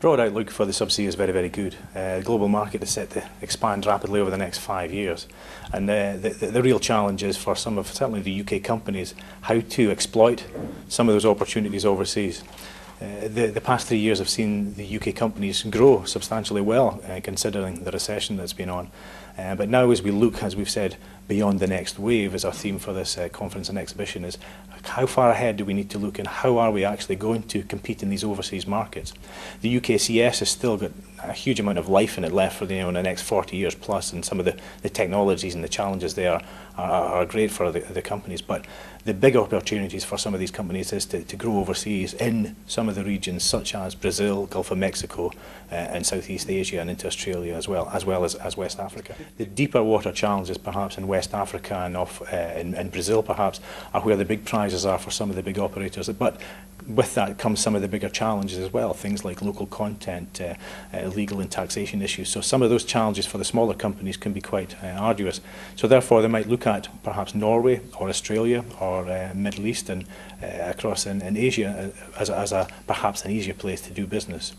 broad outlook for the subsea is very, very good. The global market is set to expand rapidly over the next 5 years, and the real challenge is for some of, certainly the UK companies, how to exploit some of those opportunities overseas. The past 3 years have seen the UK companies grow substantially well, considering the recession that's been on. But now, as we look, as we've said, beyond the next wave, as our theme for this conference and exhibition is, how far ahead do we need to look, and how are we actually going to compete in these overseas markets? The UKCS has still got a huge amount of life in it left for the next 40 years plus, and some of the technologies and the challenges there are great for the companies. But the big opportunities for some of these companies is to grow overseas in some of the regions such as Brazil, Gulf of Mexico, and Southeast Asia, and into Australia as well as West Africa. The deeper water challenges perhaps in West Africa and in Brazil perhaps are where the big prizes are for some of the big operators. But with that comes some of the bigger challenges as well, things like local content, legal and taxation issues. So some of those challenges for the smaller companies can be quite arduous. So therefore they might look at perhaps Norway or Australia or Middle East and across in Asia as perhaps an easier place to do business.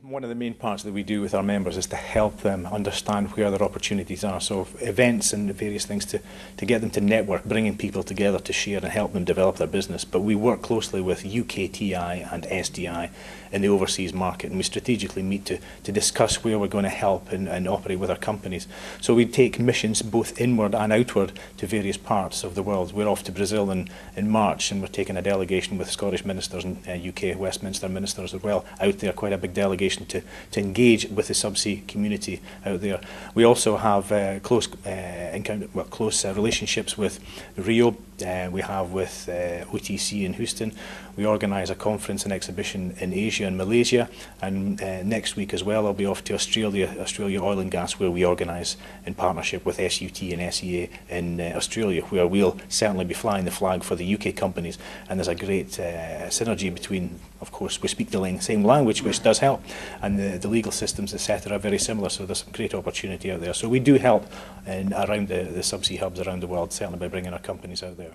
One of the main parts that we do with our members is to help them understand where their opportunities are. So events and various things to get them to network, bringing people together to share and help them develop their business. But we work closely with UKTI and SDI in the overseas market, and we strategically meet to discuss where we're going to help and operate with our companies. So we take missions both inward and outward to various parts of the world. We're off to Brazil in March, and we're taking a delegation with Scottish ministers and UK Westminster ministers as well out there, quite a big delegation to engage with the subsea community out there. We also have close relationships with Rio. We have with OTC in Houston. We organise a conference and exhibition in Asia and Malaysia, and next week as well I'll be off to Australia Oil and Gas, where we organise in partnership with SUT and SEA in Australia, where we'll certainly be flying the flag for the UK companies. And there's a great synergy between, of course, we speak the same language, which does help, and the legal systems, etc., are very similar, so there's some great opportunity out there. So we do help around the subsea hubs around the world, certainly by bringing our companies out there.